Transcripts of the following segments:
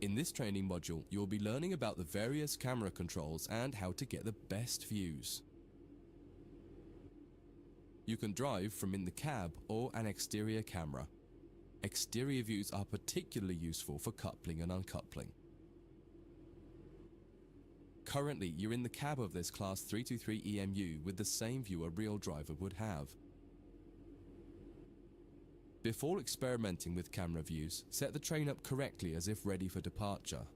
In this training module, you'll be learning about the various camera controls and how to get the best views. You can drive from in the cab or an exterior camera. Exterior views are particularly useful for coupling and uncoupling. Currently, you're in the cab of this Class 323 EMU with the same view a real driver would have. Before experimenting with camera views, set the train up correctly as if ready for departure.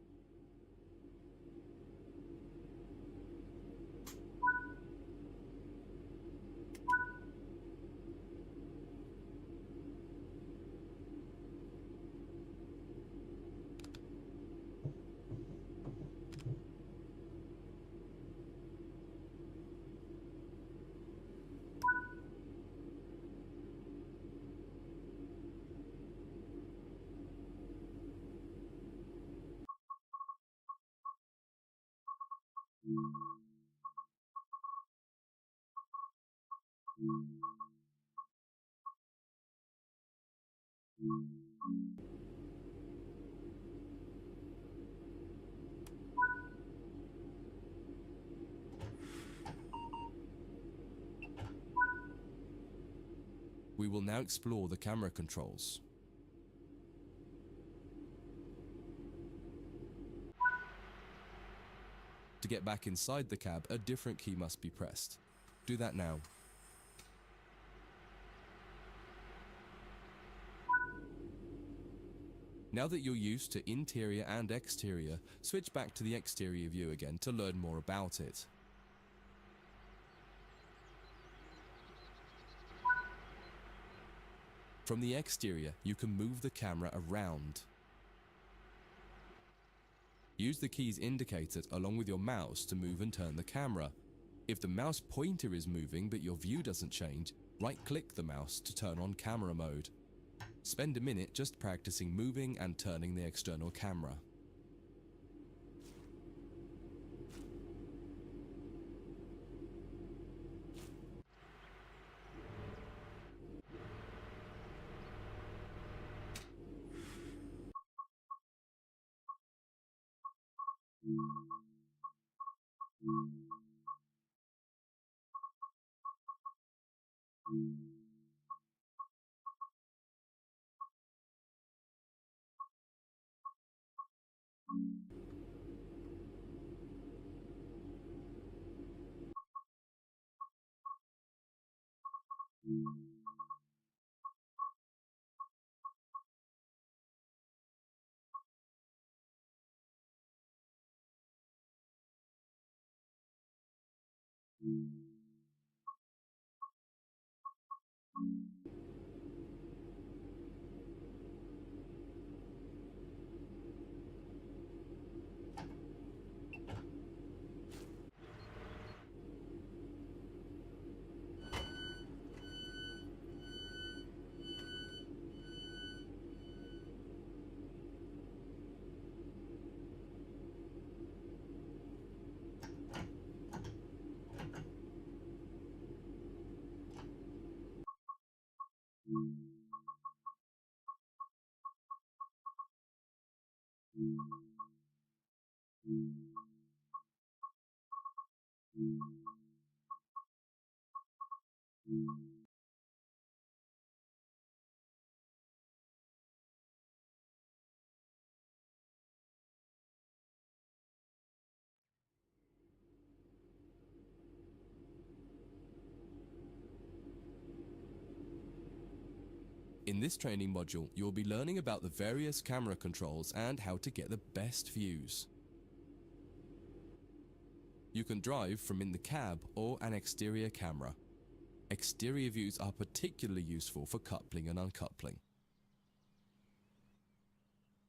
We will now explore the camera controls. To get back inside the cab, a different key must be pressed. Do that now. Now that you're used to interior and exterior, switch back to the exterior view again to learn more about it. From the exterior, you can move the camera around. Use the keys indicated along with your mouse to move and turn the camera. If the mouse pointer is moving but your view doesn't change, right-click the mouse to turn on camera mode. Spend a minute just practicing moving and turning the external camera. In this training module, you'll be learning about the various camera controls and how to get the best views. You can drive from in the cab or an exterior camera. Exterior views are particularly useful for coupling and uncoupling.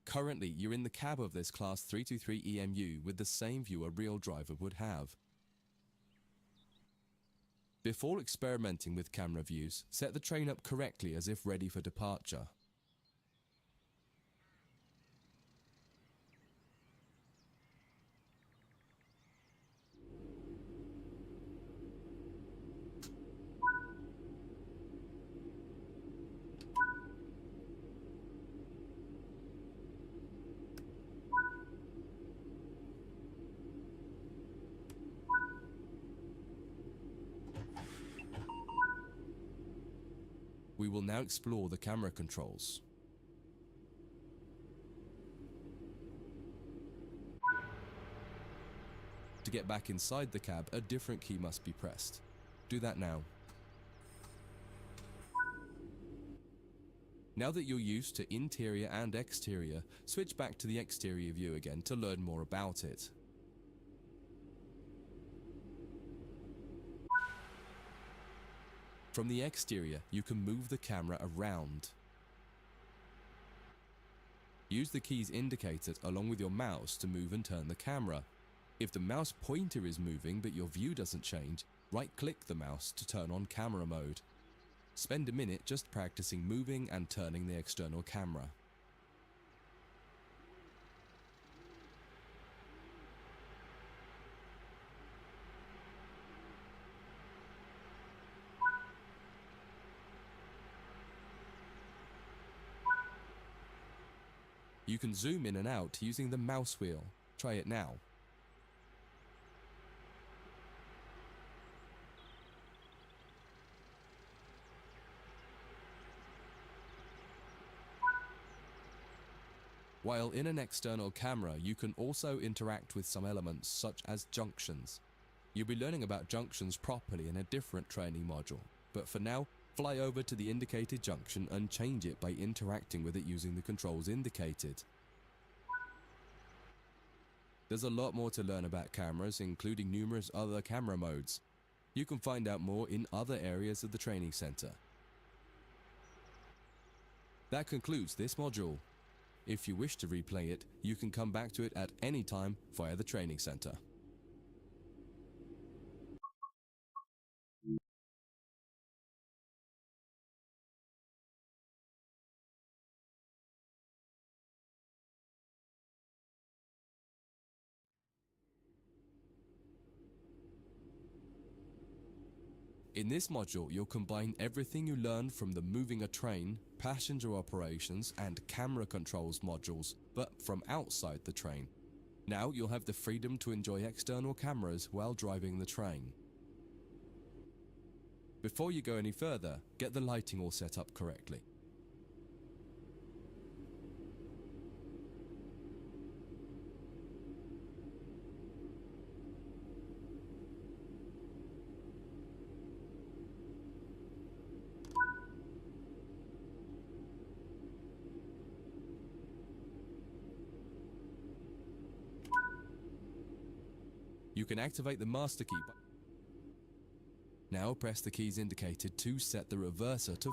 Currently, you're in the cab of this Class 323 EMU with the same view a real driver would have. Before experimenting with camera views, set the train up correctly as if ready for departure. We will now explore the camera controls. To get back inside the cab, a different key must be pressed. Do that now. Now that you're used to interior and exterior, switch back to the exterior view again to learn more about it. From the exterior, you can move the camera around. Use the keys indicated along with your mouse to move and turn the camera. If the mouse pointer is moving but your view doesn't change, right-click the mouse to turn on camera mode. Spend a minute just practicing moving and turning the external camera. You can zoom in and out using the mouse wheel. Try it now. While in an external camera, you can also interact with some elements such as junctions. You'll be learning about junctions properly in a different training module, but for now, fly over to the indicated junction and change it by interacting with it using the controls indicated. There's a lot more to learn about cameras, including numerous other camera modes. You can find out more in other areas of the training center. That concludes this module. If you wish to replay it, you can come back to it at any time via the training center. In this module, you'll combine everything you learned from the moving a train, passenger operations, and camera controls modules, but from outside the train. Now you'll have the freedom to enjoy external cameras while driving the train. Before you go any further, get the lighting all set up correctly. You can activate the master key. Now press the keys indicated to set the reverser to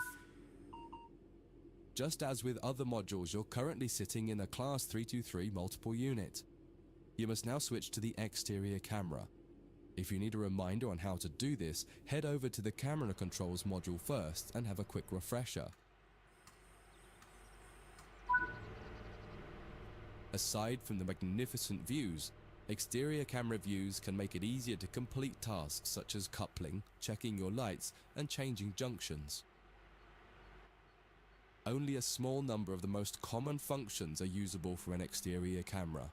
Just as with other modules, you're currently sitting in a Class 323 multiple unit. You must now switch to the exterior camera. If you need a reminder on how to do this, head over to the camera controls module first and have a quick refresher. Aside from the magnificent views, exterior camera views can make it easier to complete tasks such as coupling, checking your lights, and changing junctions. Only a small number of the most common functions are usable from an exterior camera.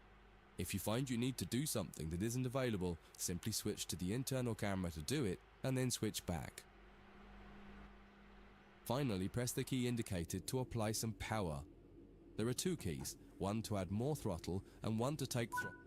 If you find you need to do something that isn't available, simply switch to the internal camera to do it, and then switch back. Finally, press the key indicated to apply some power. There are two keys, one to add more throttle and one to take throttle.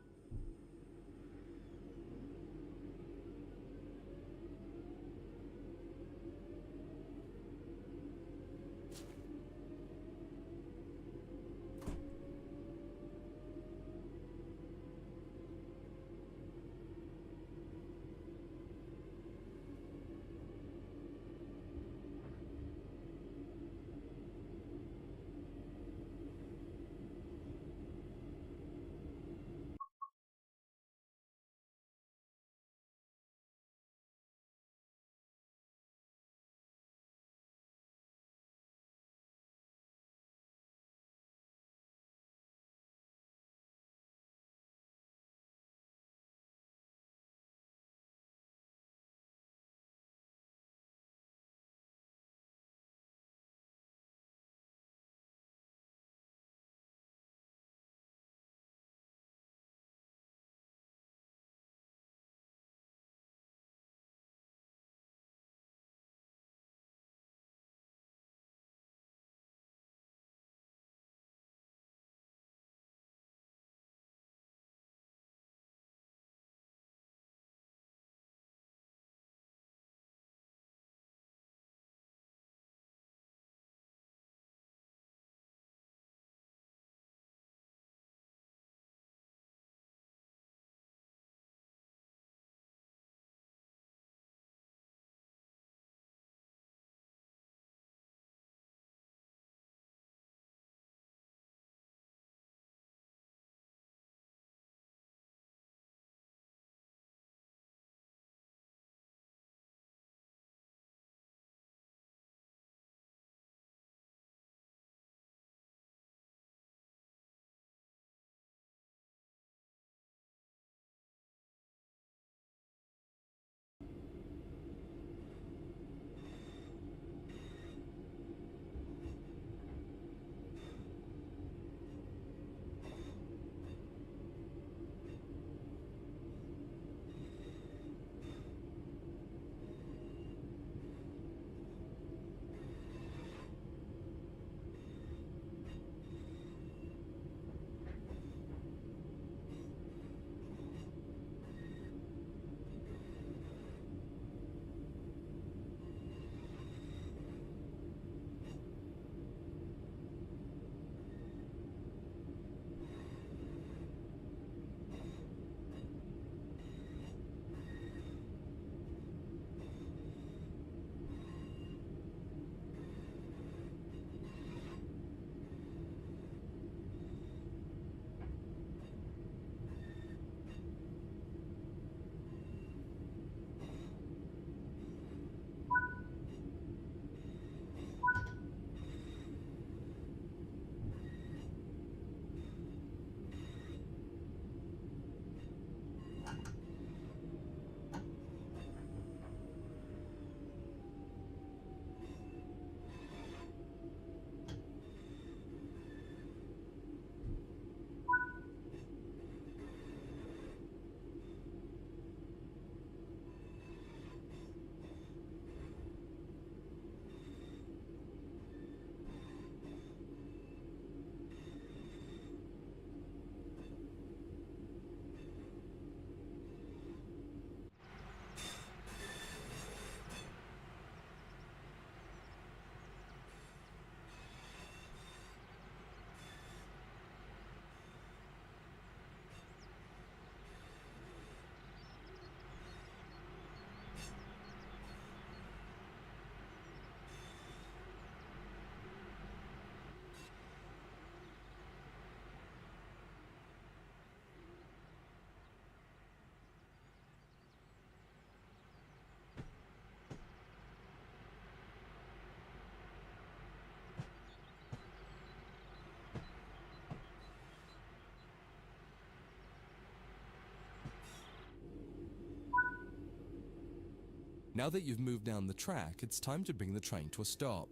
Now that you've moved down the track, it's time to bring the train to a stop.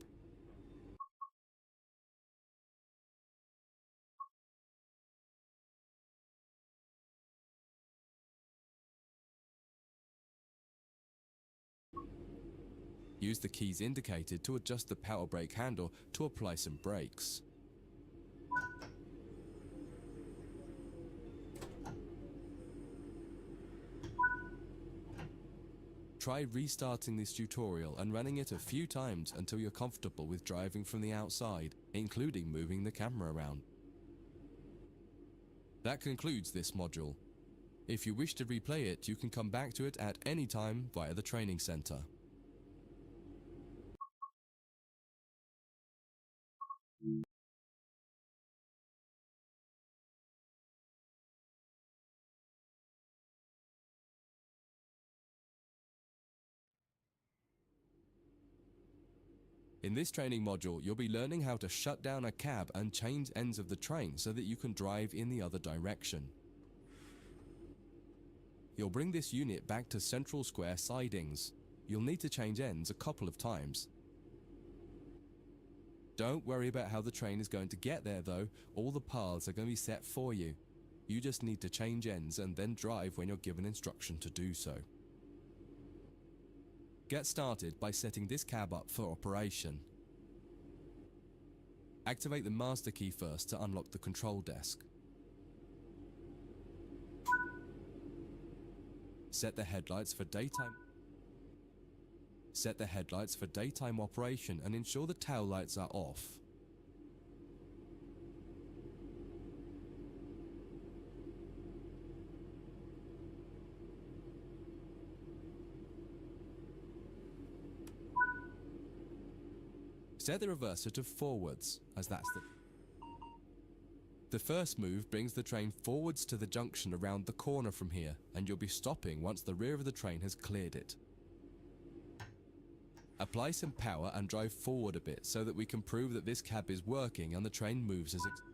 Use the keys indicated to adjust the power brake handle to apply some brakes. Try restarting this tutorial and running it a few times until you're comfortable with driving from the outside, including moving the camera around. That concludes this module. If you wish to replay it, you can come back to it at any time via the training center. In this training module, you'll be learning how to shut down a cab and change ends of the train so that you can drive in the other direction. You'll bring this unit back to central square sidings. You'll need to change ends a couple of times. Don't worry about how the train is going to get there though, all the paths are going to be set for you. You just need to change ends and then drive when you're given instruction to do so. Get started by setting this cab up for operation. Activate the master key first to unlock the control desk. Set the headlights for daytime operation and ensure the tail lights are off. Set the reverser to forwards, as that's the first move brings the train forwards to the junction around the corner from here, and you'll be stopping once the rear of the train has cleared it. Apply some power and drive forward a bit so that we can prove that this cab is working and the train moves as expected.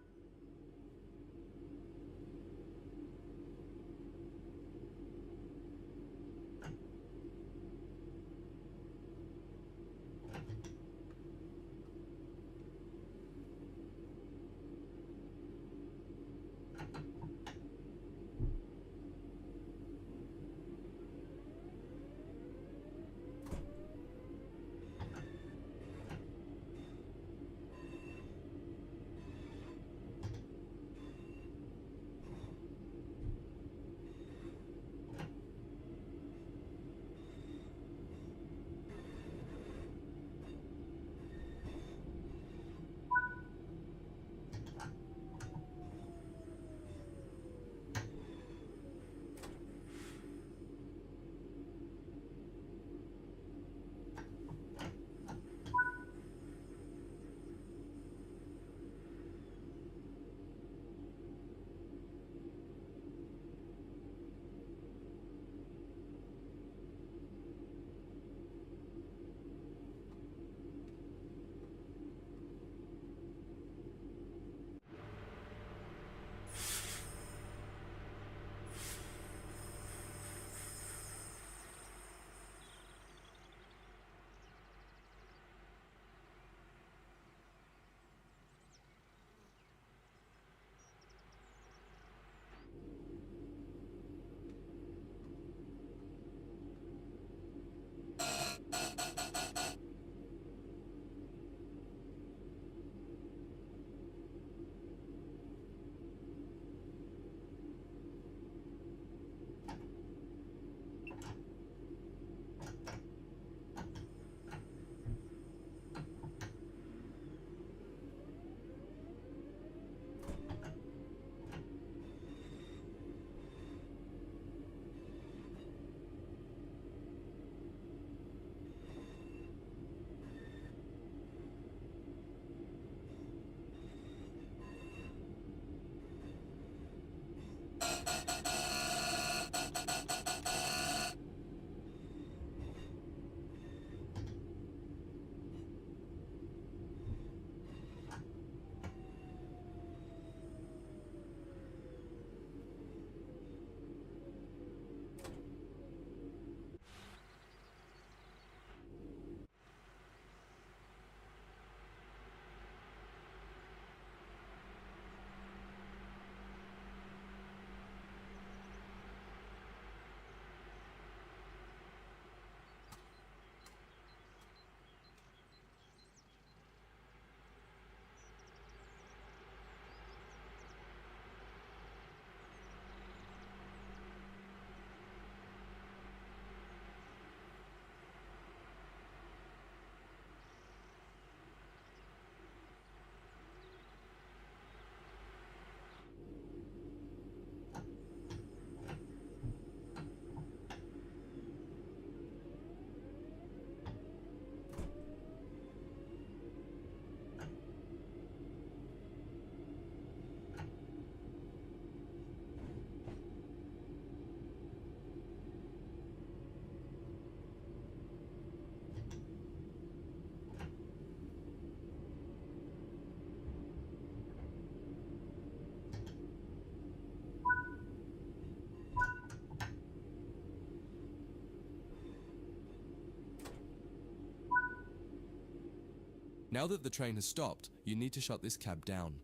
Now that the train has stopped, you need to shut this cab down.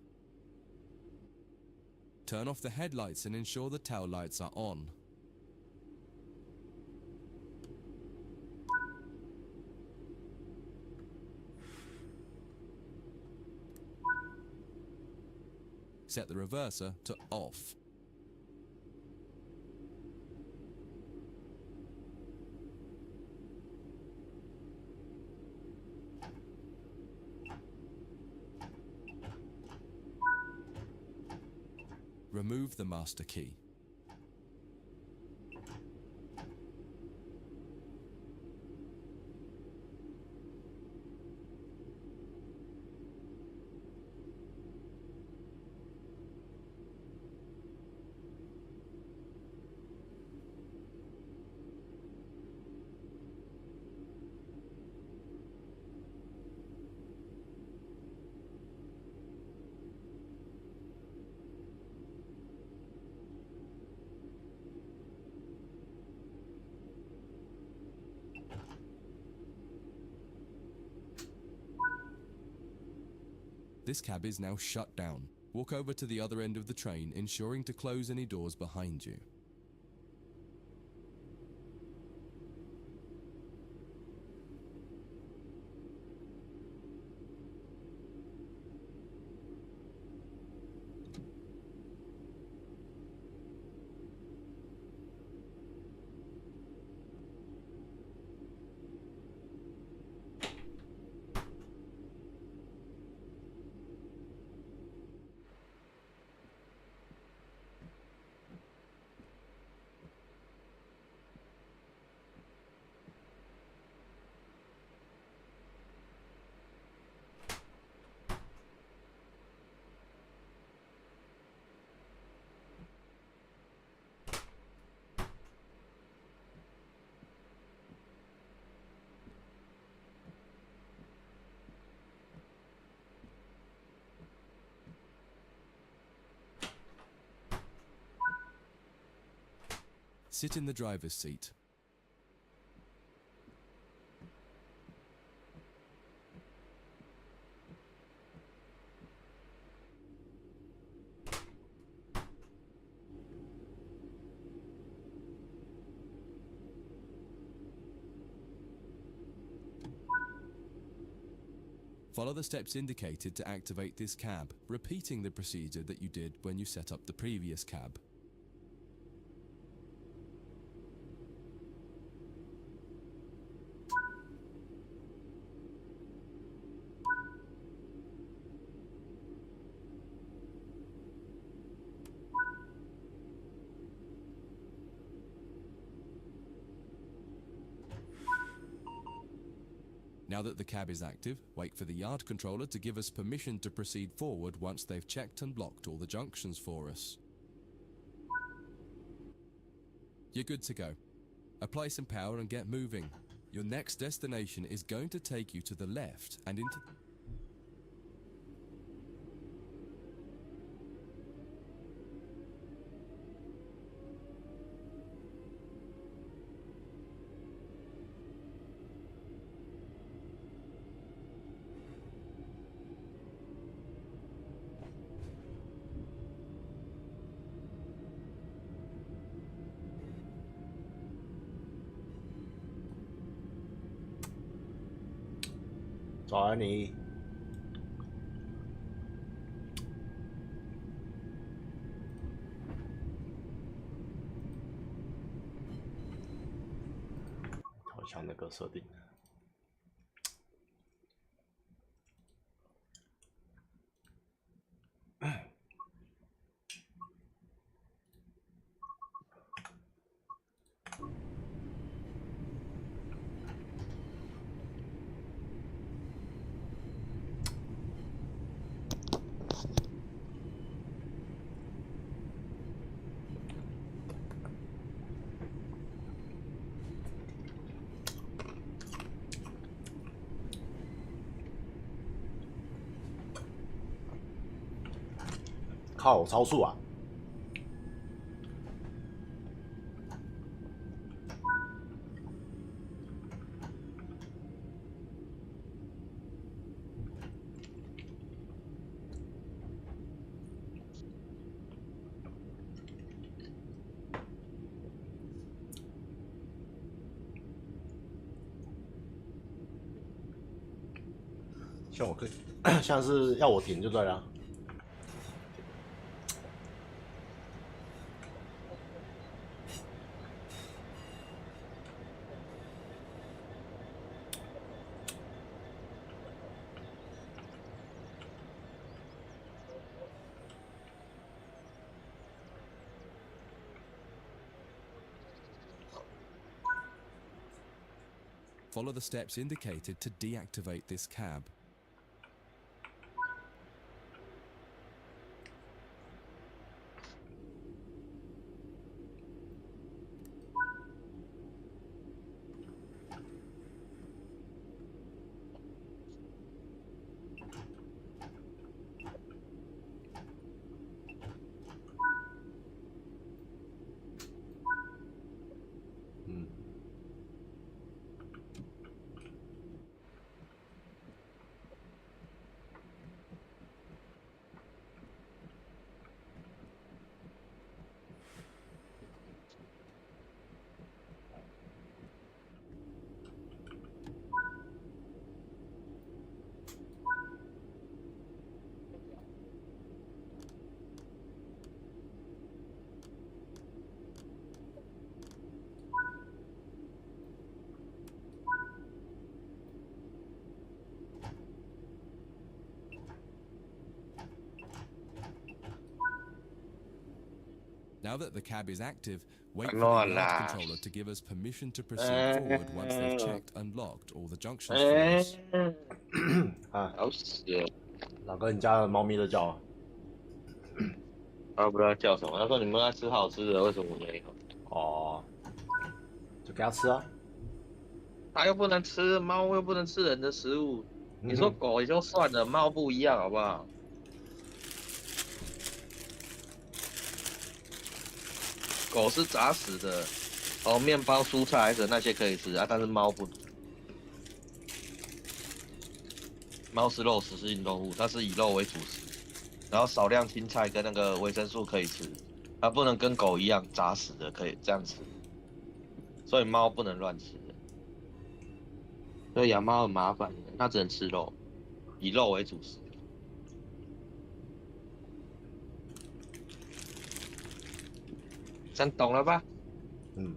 Turn off the headlights and ensure the tail lights are on. Set the reverser to off. Remove the master key. This cab is now shut down. Walk over to the other end of the train, ensuring to close any doors behind you. Sit in the driver's seat. Follow the steps indicated to activate this cab, repeating the procedure that you did when you set up the previous cab. Now that the cab is active, wait for the yard controller to give us permission to proceed forward once they've checked and blocked all the junctions for us. You're good to go. Apply some power and get moving. Your next destination is going to take you to the left and into... Johnny，好像那个设定。靠，超速啊！像我可以，像是要我停就对了。Follow the steps indicated to deactivate this cab. Now that the cab is active, wait for the yard controller to give us permission to proceed forward once they've checked and locked all the junctions for us. 好死了！老哥，你家的猫咪在叫啊？他不知道叫什么，他说你们在吃好吃的，为什么我没有？哦，就给它吃啊。他又不能吃，猫又不能吃人的食物。你说狗也就算了，猫不一样，好不好？狗是杂食的，哦，面包、蔬菜还是那些可以吃啊，但是猫不。猫是肉食性动物，它是以肉为主食，然后少量青菜跟那个维生素可以吃，它不能跟狗一样杂食的可以这样吃，所以猫不能乱吃的。所以养猫很麻烦的，它只能吃肉，以肉为主食。这样懂了吧？嗯。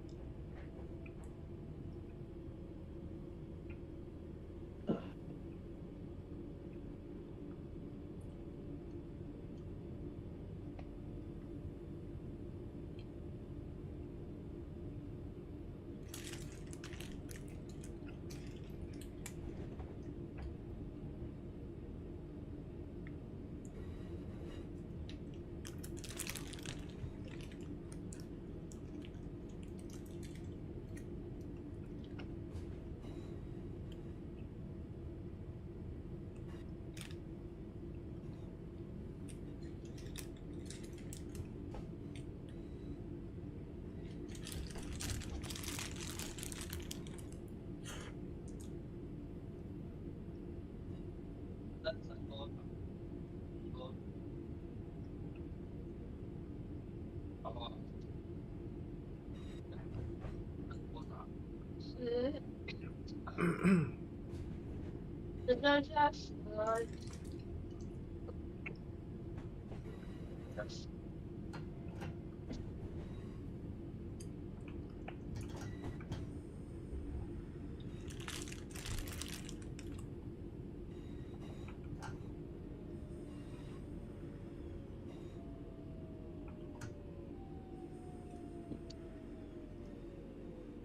只剩下12。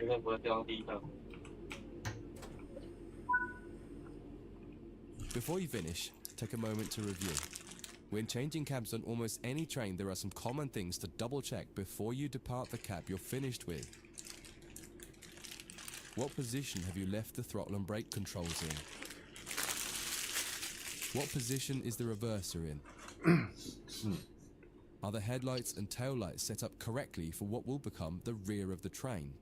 应该不会掉地上。Before you finish, take a moment to review. When changing cabs on almost any train, there are some common things to double check before you depart the cab you're finished with. What position have you left the throttle and brake controls in? What position is the reverser in? Are the headlights and taillights set up correctly for what will become the rear of the train?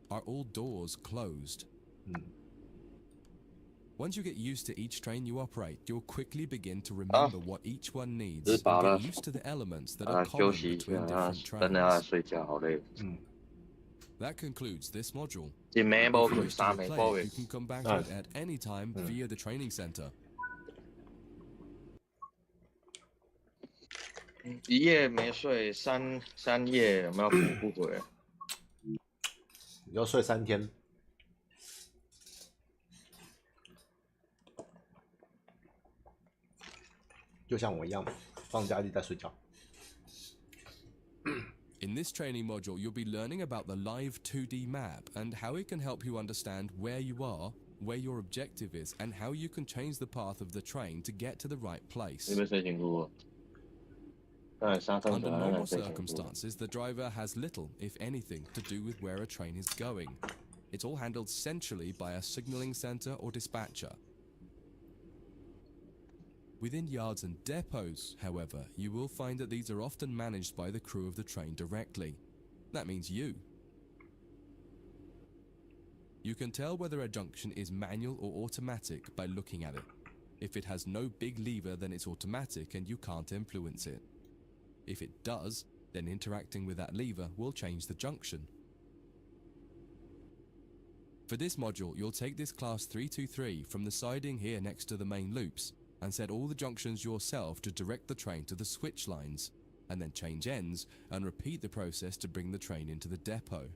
Are all doors closed? Once you get used to each train you operate, you'll quickly begin to remember what each one needs and get used to the elements that are common between different 真的要 trains. 睡觉，好累。That concludes this module. 一枚 If 波 you 佢 wish to 三枚 replay 波 it, 嘅 you，can come back to Nice. it at any time via the training center. 一夜没睡，三夜有没有补不回？你要睡3天，就像我一样，放假就在睡觉。 In this training module, you'll be learning about the live 2D map and how it can help you understand where you are, where your objective is, and how you can change the path of the train to get to the right 你 place. 要睡前哭？当然三分 Under 钟 normal 睡前哭。 circumstances, the driver has little, if anything, to do with where a train is going. It's all handled centrally by a signaling center or dispatcher. Within yards and depots, however, you will find that these are often managed by the crew of the train directly. That means you. You can tell whether a junction is manual or automatic by looking at it. If it has no big lever, then it's automatic and you can't influence it. If it does, then interacting with that lever will change the junction. For this module, you'll take this class 323 from the siding here next to the main loops and set all the junctions yourself to direct the train to the switch lines, and then change ends and repeat the process to bring the train into the depot.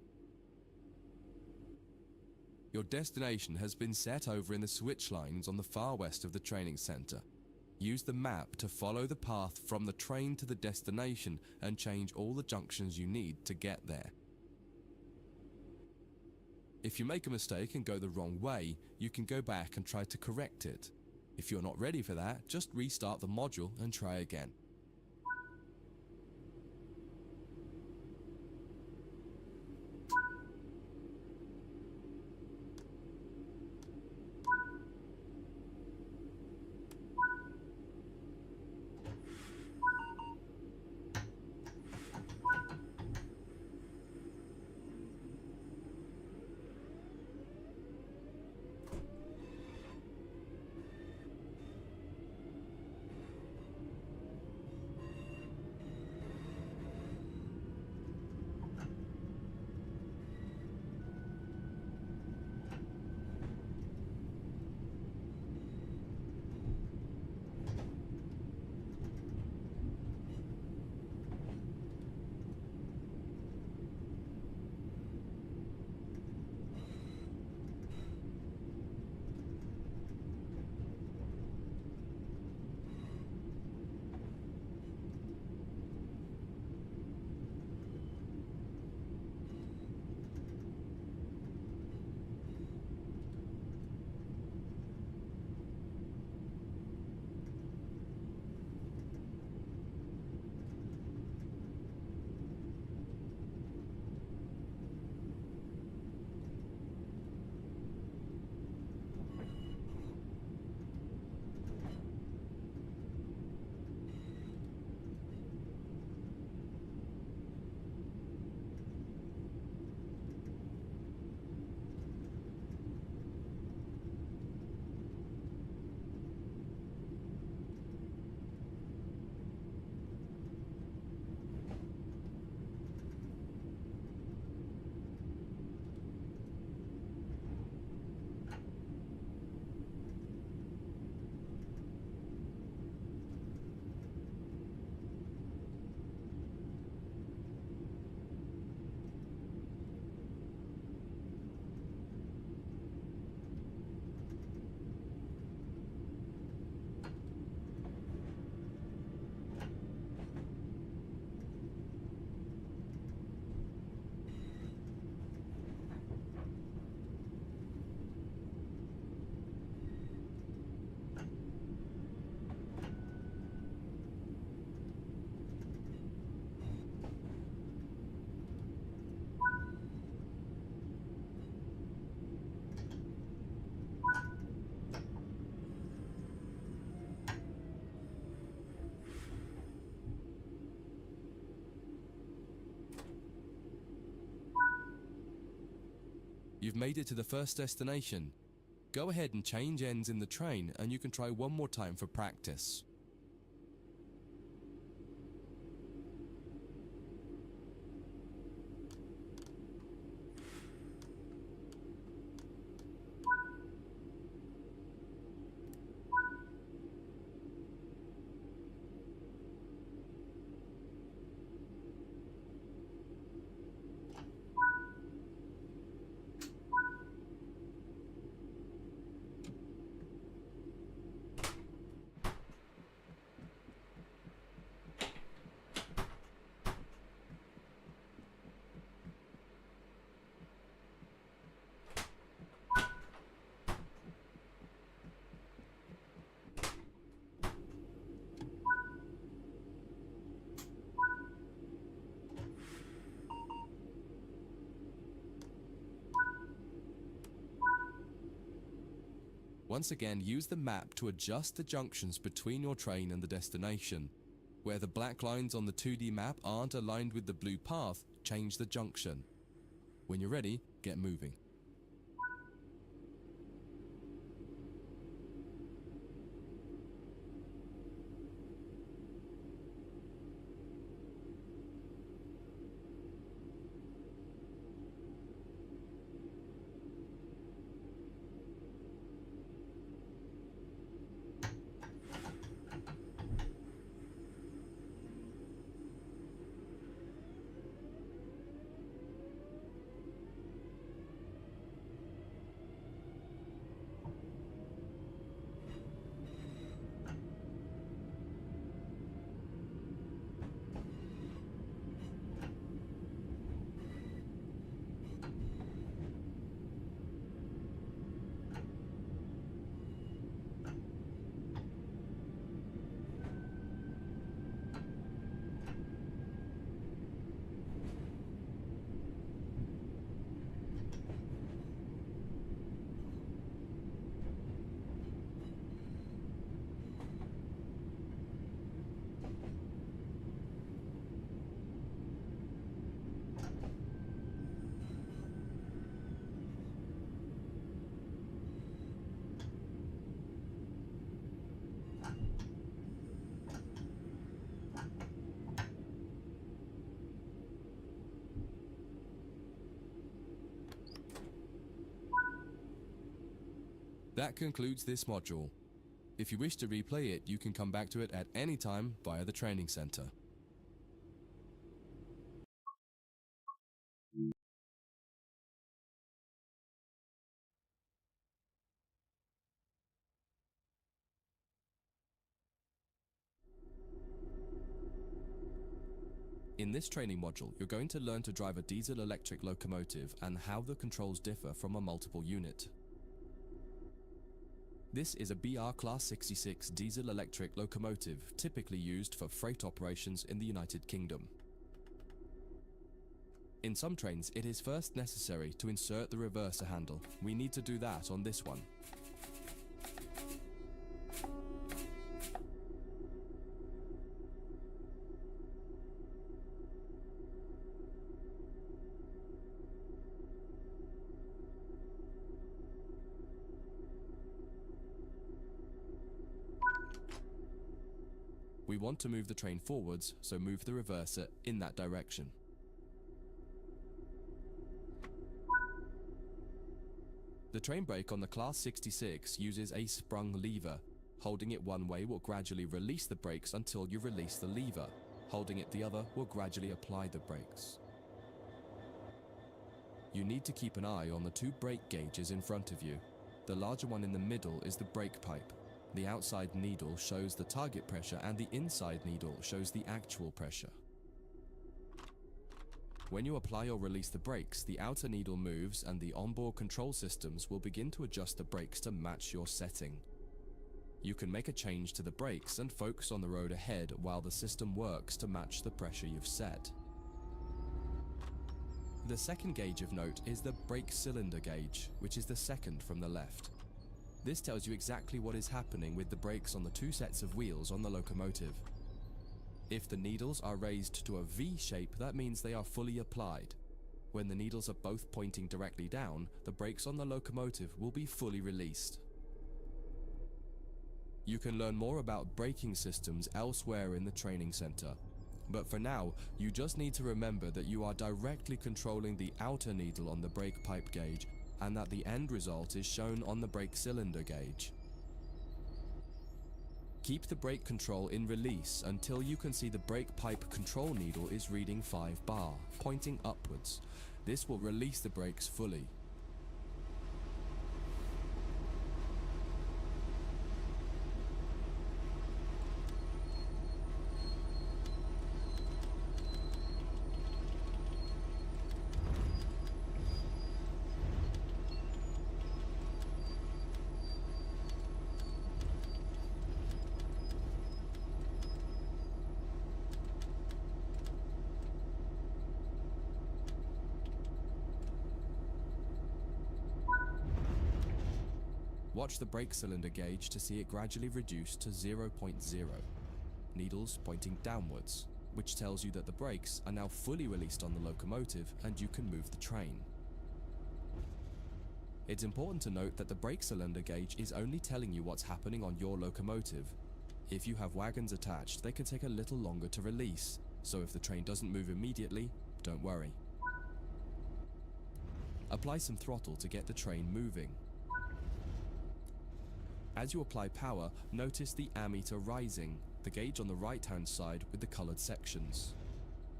Your destination has been set over in the switch lines on the far west of the training center. Use the map to follow the path from the train to the destination and change all the junctions you need to get there. If you make a mistake and go the wrong way, you can go back and try to correct it. If you're not ready for that, just restart the module and try again. You've made it to the first destination. Go ahead and change ends in the train and you can try one more time for practice. Once again, use the map to adjust the junctions between your train and the destination. Where the black lines on the 2D map aren't aligned with the blue path, change the junction. When you're ready, get moving. That concludes this module. If you wish to replay it, you can come back to it at any time via the training center. In this training module, you're going to learn to drive a diesel-electric locomotive and how the controls differ from a multiple unit. This is a BR Class 66 diesel-electric locomotive typically used for freight operations in the United Kingdom. In some trains, it is first necessary to insert the reverser handle. We need to do that on this one. We want to move the train forwards, so move the reverser in that direction. The train brake on the Class 66 uses a sprung lever. Holding it one way will gradually release the brakes until you release the lever. Holding it the other will gradually apply the brakes. You need to keep an eye on the two brake gauges in front of you. The larger one in the middle is the brake pipe. The outside needle shows the target pressure and the inside needle shows the actual pressure. When you apply or release the brakes, the outer needle moves and the onboard control systems will begin to adjust the brakes to match your setting. You can make a change to the brakes and focus on the road ahead while the system works to match the pressure you've set. The second gauge of note is the brake cylinder gauge, which is the second from the left. This tells you exactly what is happening with the brakes on the two sets of wheels on the locomotive. If the needles are raised to a V shape, that means they are fully applied. When the needles are both pointing directly down, the brakes on the locomotive will be fully released. You can learn more about braking systems elsewhere in the training center. But for now, you just need to remember that you are directly controlling the outer needle on the brake pipe gauge and that the end result is shown on the brake cylinder gauge. Keep the brake control in release until you can see the brake pipe control needle is reading 5 bar, pointing upwards. This will release the brakes fully. Watch the brake cylinder gauge to see it gradually reduce to 0.0, needles pointing downwards, which tells you that the brakes are now fully released on the locomotive and you can move the train. It's important to note that the brake cylinder gauge is only telling you what's happening on your locomotive. If you have wagons attached, they can take a little longer to release, so if the train doesn't move immediately, don't worry. Apply some throttle to get the train moving. As you apply power, notice the ammeter rising, the gauge on the right-hand side with the colored sections.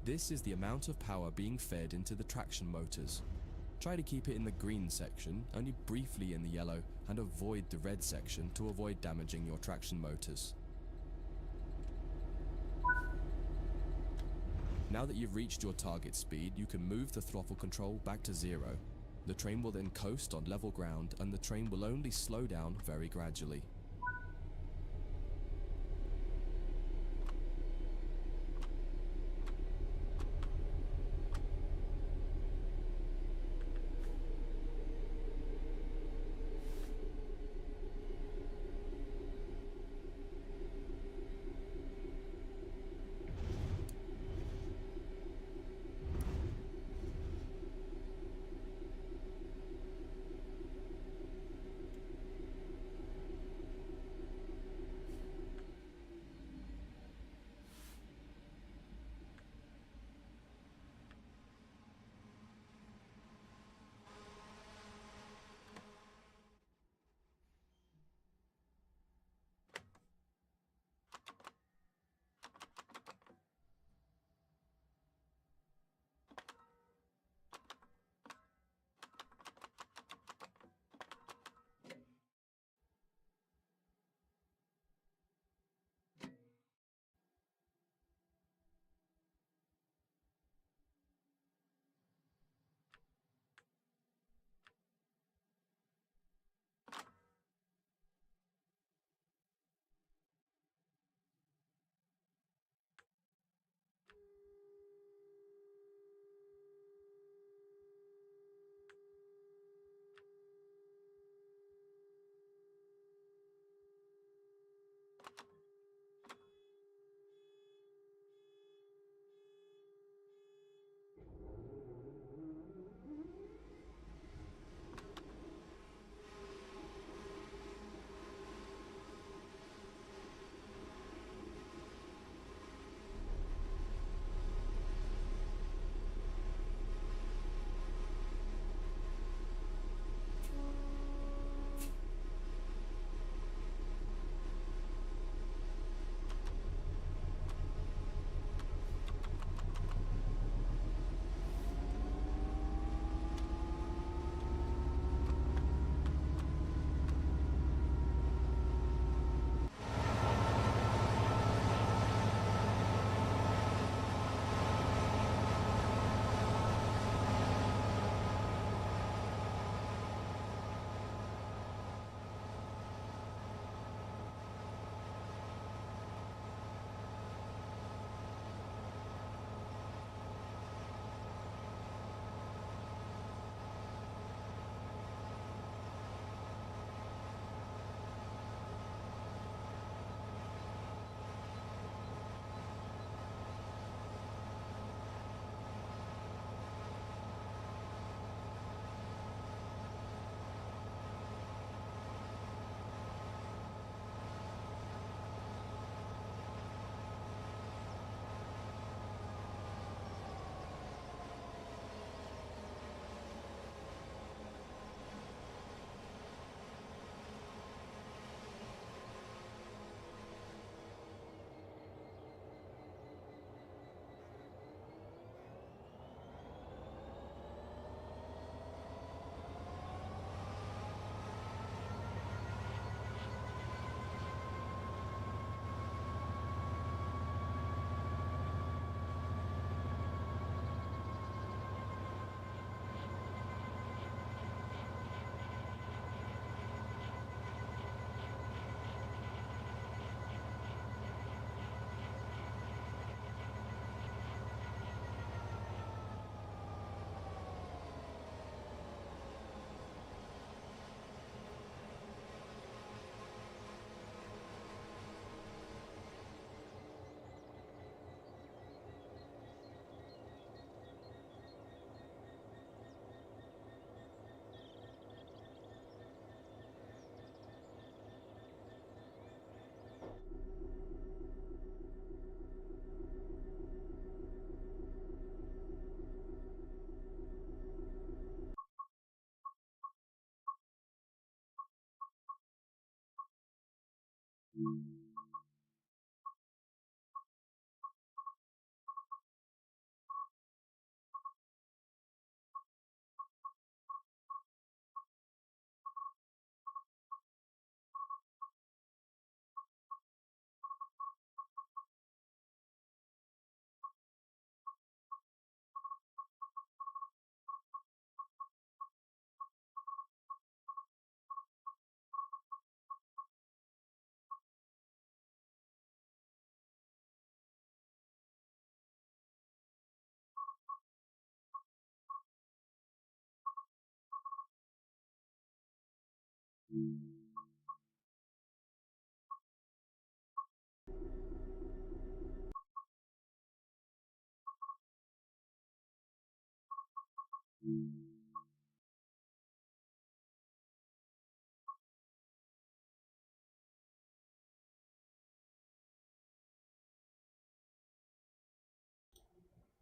This is the amount of power being fed into the traction motors. Try to keep it in the green section, only briefly in the yellow, and avoid the red section to avoid damaging your traction motors. Now that you've reached your target speed, you can move the throttle control back to 0. The train will then coast on level ground and the train will only slow down very gradually.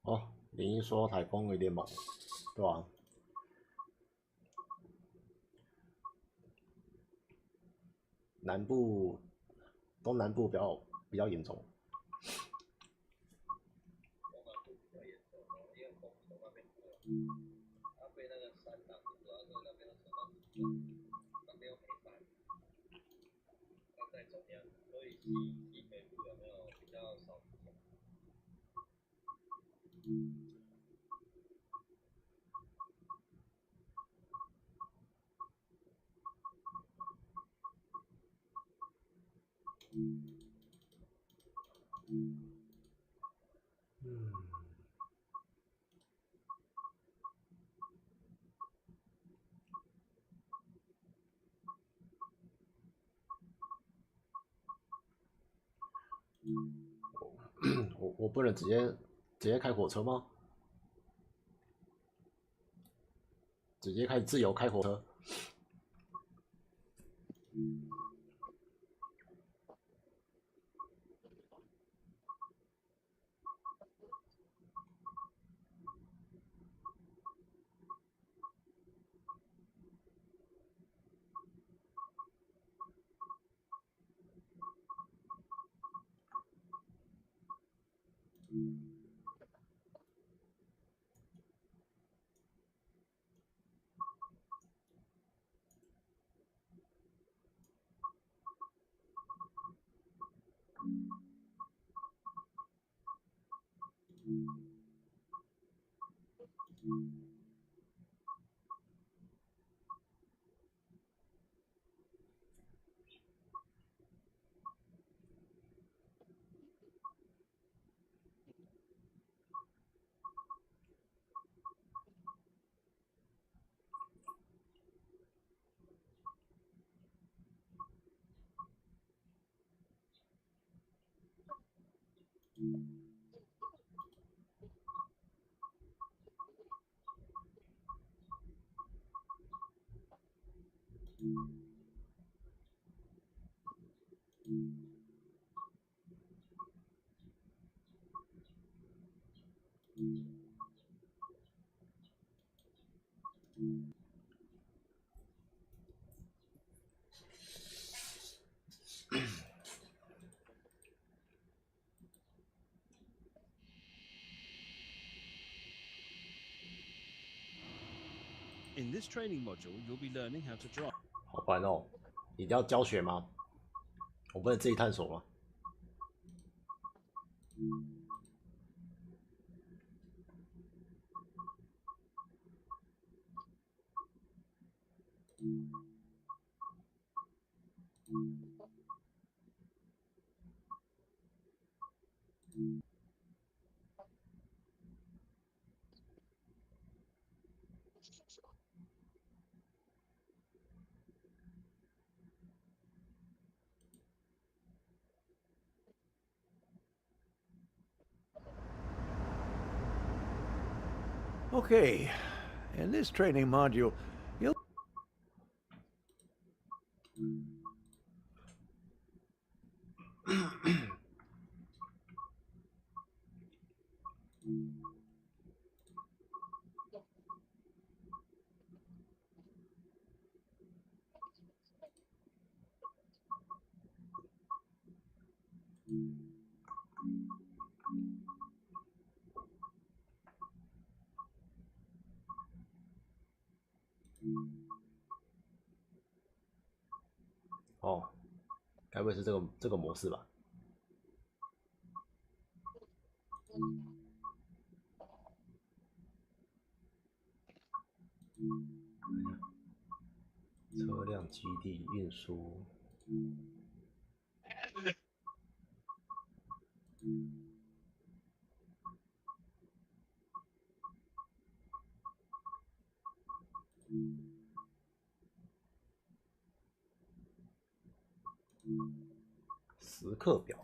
哦，林一说台风有点猛，对吧、南部、东南部比较严重。我不能直接开火车吗？直接开自由开火车？In this training module, you'll be learning how to drive. 好烦哦，一定要教学吗？我不能自己探索吗？Okay, in this training module, you'll 哦，该不会是这个模式吧？车辆基地运输。时刻表。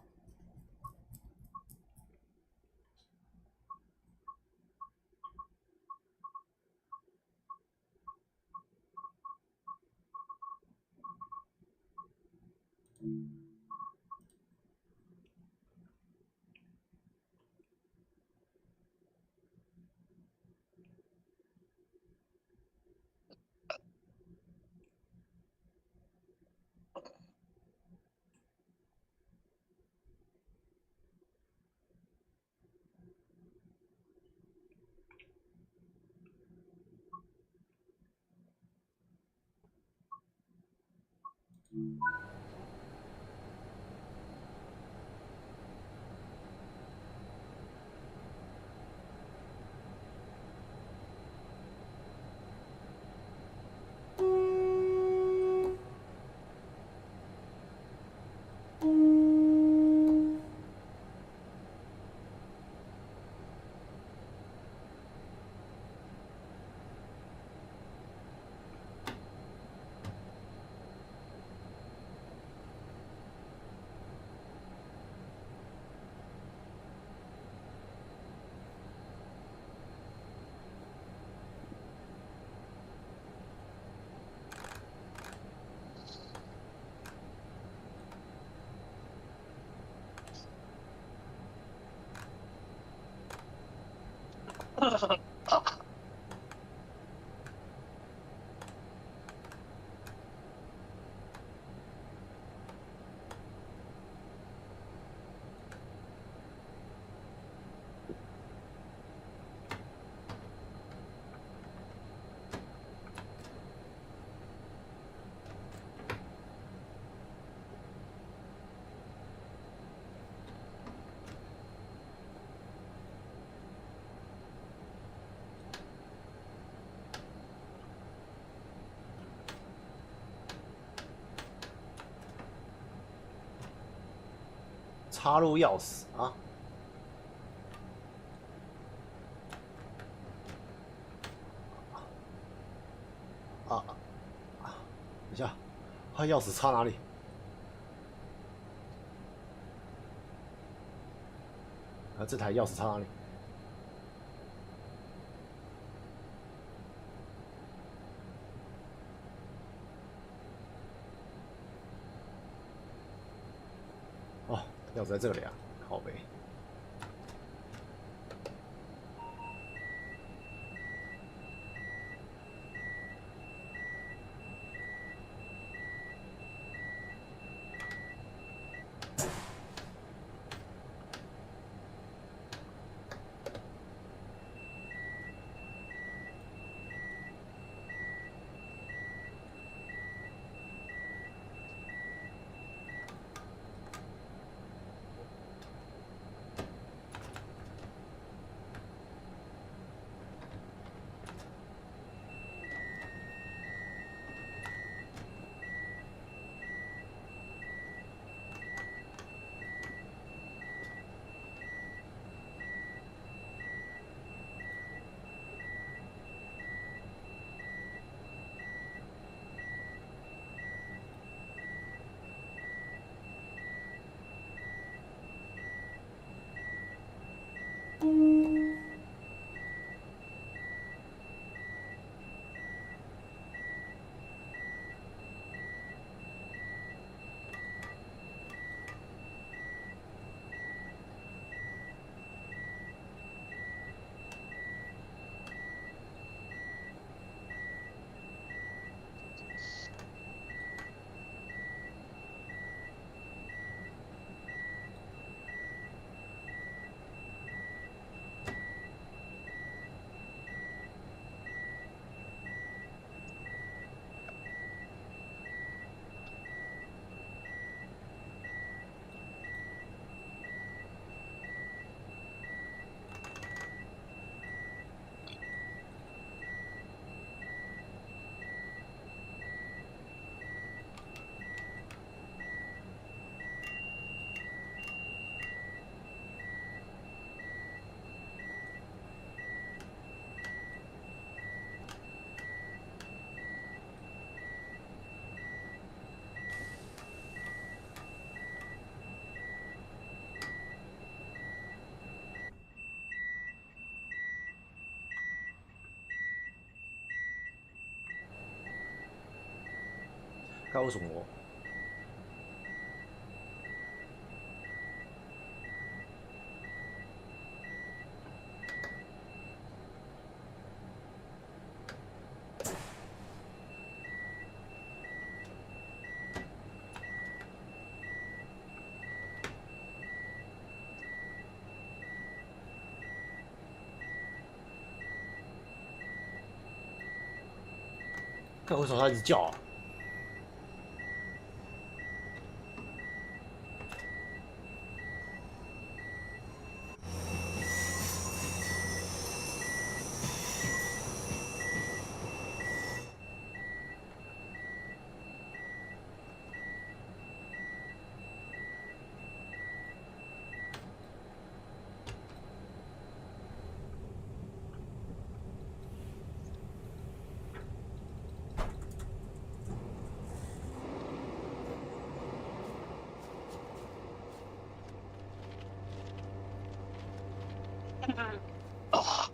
插入钥匙啊！啊！等一下，他钥匙插哪里？啊，这台钥匙插哪里？哦，钥匙在这里啊，靠北。看为什么？看为什么他一直叫啊？啊，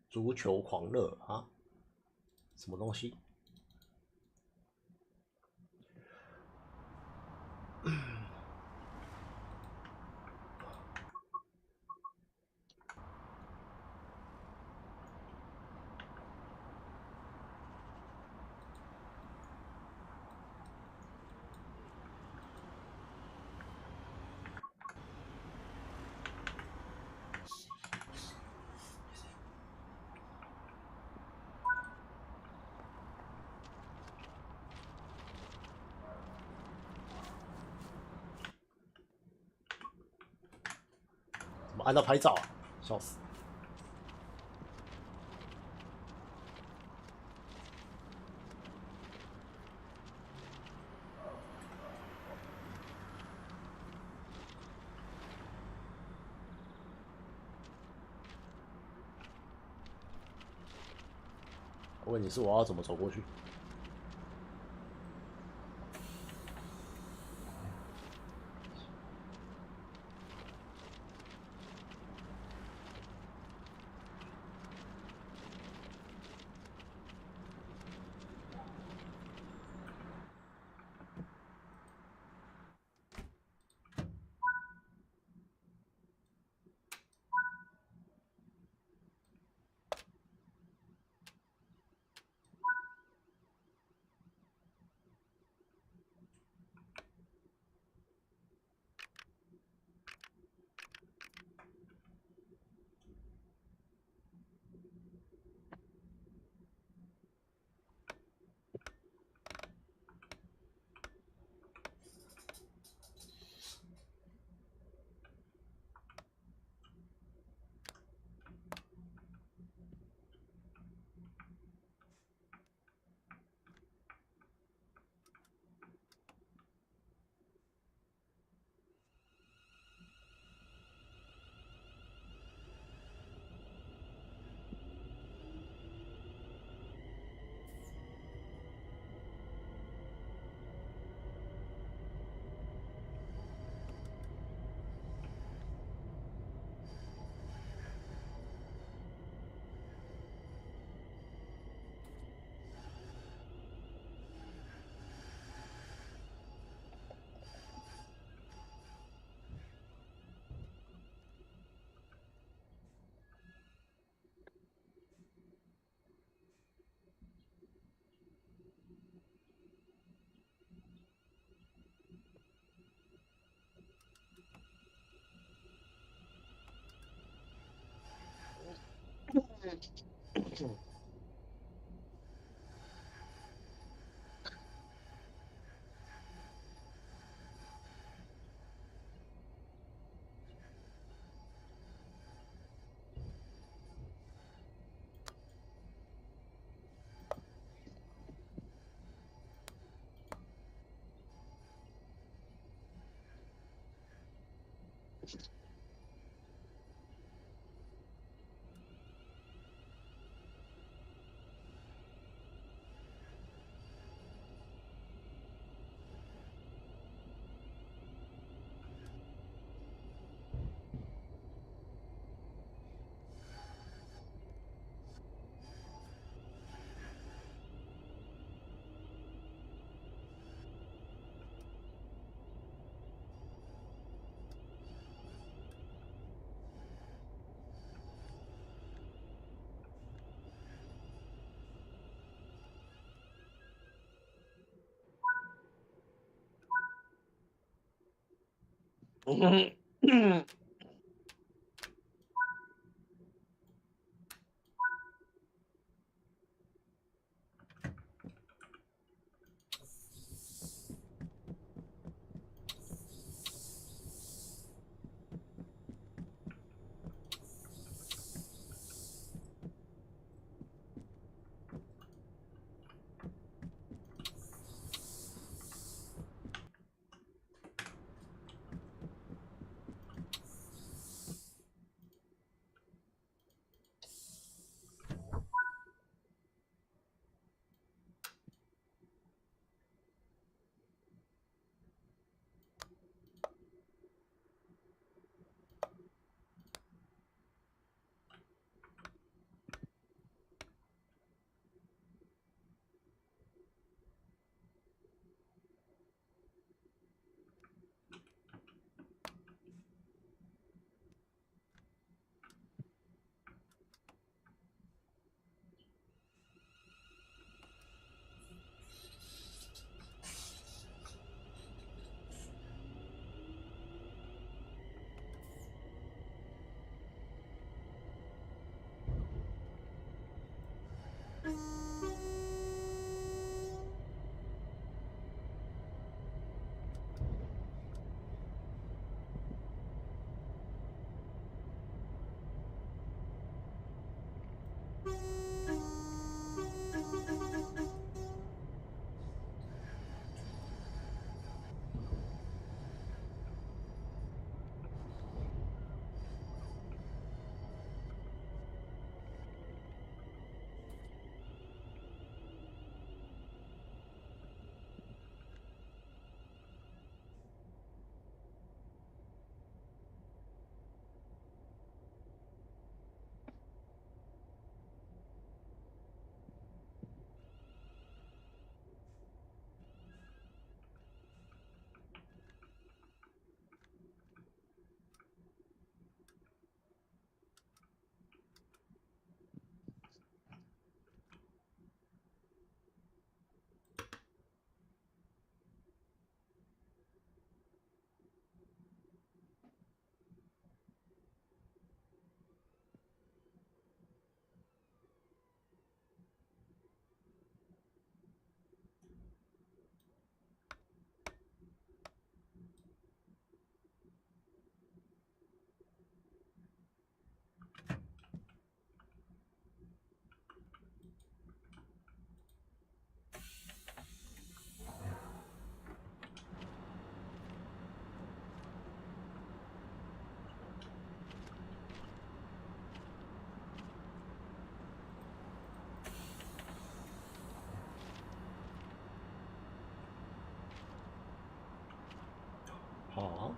足球狂热啊？什么东西？怎么按到拍照啊？笑死！问题是我要怎么走过去？好，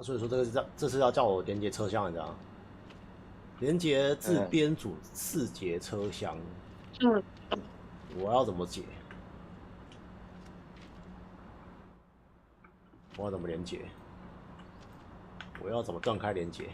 所以说这是要叫我连接车厢，你知道吗？连接至编组4节车厢，我要怎么解？我要怎么连接？我要怎么断开连接？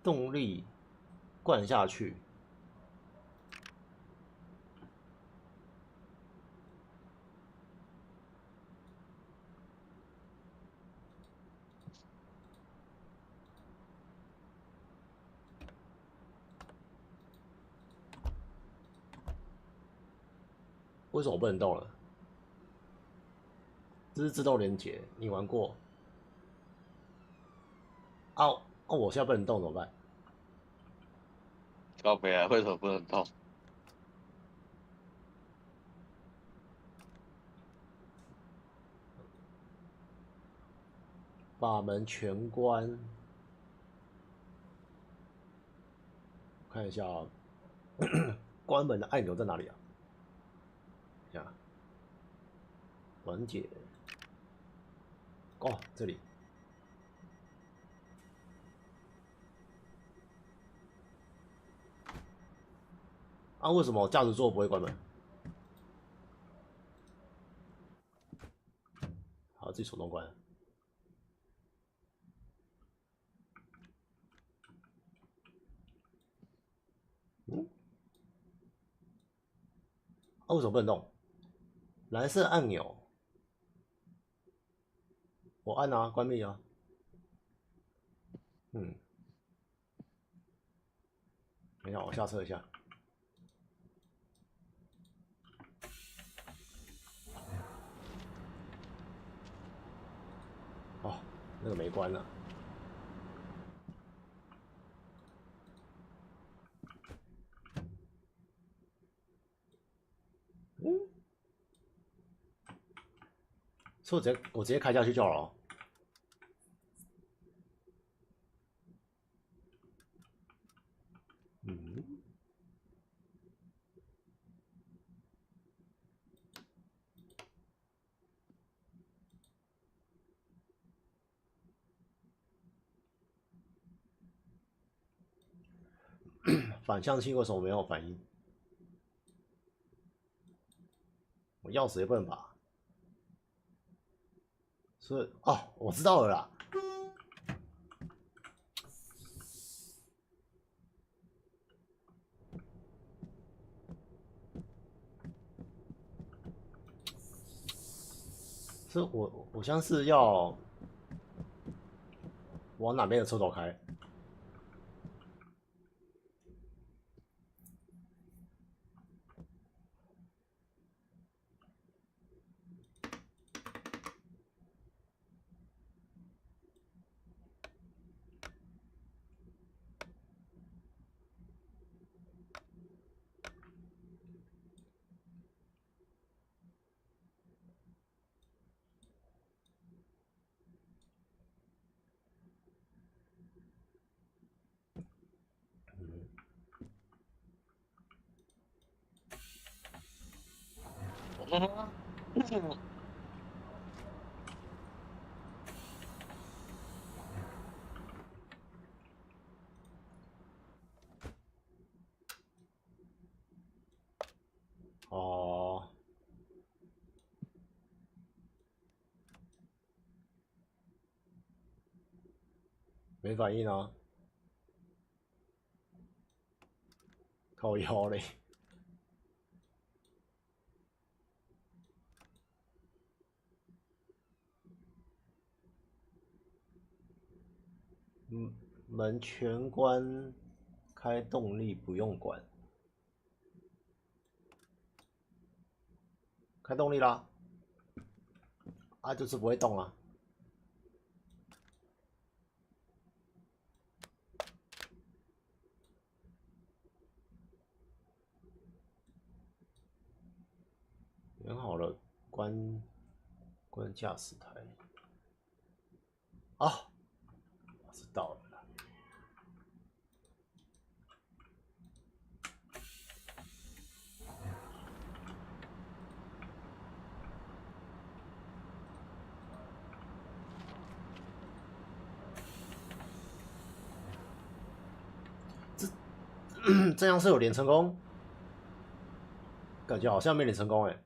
动力灌下去。为什么不能动了？这是自动连接，你玩过？我现在不能动怎么办？靠北啊，为什么不能动？把门全关。看一下啊，关门的按钮在哪里啊？看一下，缓解。哦，这里。啊，为什么驾驶座不会关门？好，自己手动关。嗯，为什么不能动？蓝色按钮，我按啊，关闭啊。嗯，等一下，我下车一下。哦，那个没关了。嗯，所以我直接开下去就好了。嗯，反向器为什么没有反应？我钥匙也不能拔。是哦，我知道了啦。是我像是要往哪边的车头开？哦，没反应啊，靠腰嘞。嗯，门全关，开动力不用管，开动力啦。啊，就是不会动啊。选好了，关驾驶台。啊，我知道了啦。这样是有连成功，感觉好像没连成功哎。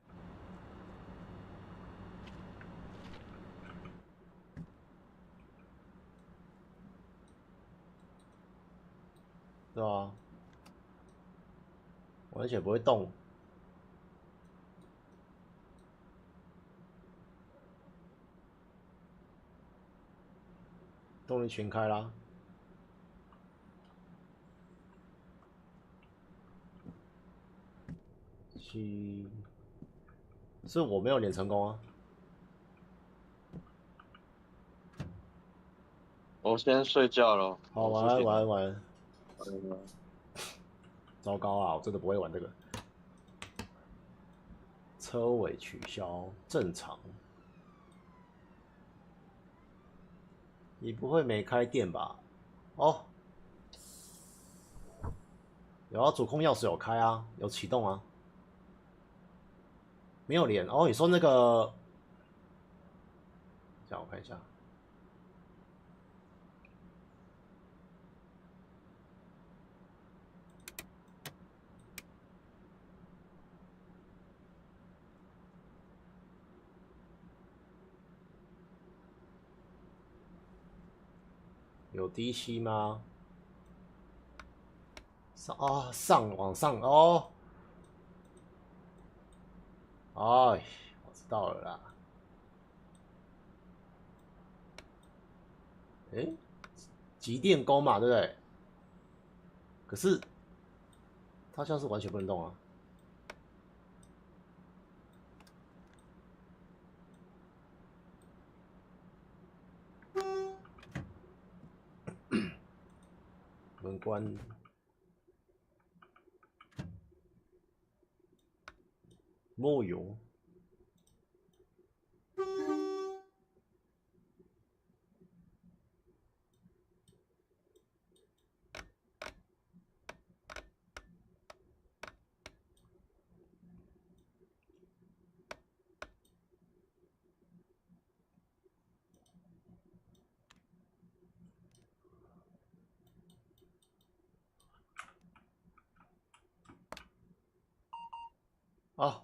对啊，完全不会动。动力全开啦。是我没有连成功啊。我先睡觉了。好，晚安，晚安，晚安。糟糕啊！我真的不会玩这个。车尾取消，正常。你不会没开电吧？哦，有啊，主控钥匙有开啊，有启动啊。没有连哦，你说那个，这样我看一下。有低吸吗？往上哦。哎，我知道了啦。哎，极电弓嘛，对不对？可是它像是完全不能动啊。门关。木油。啊，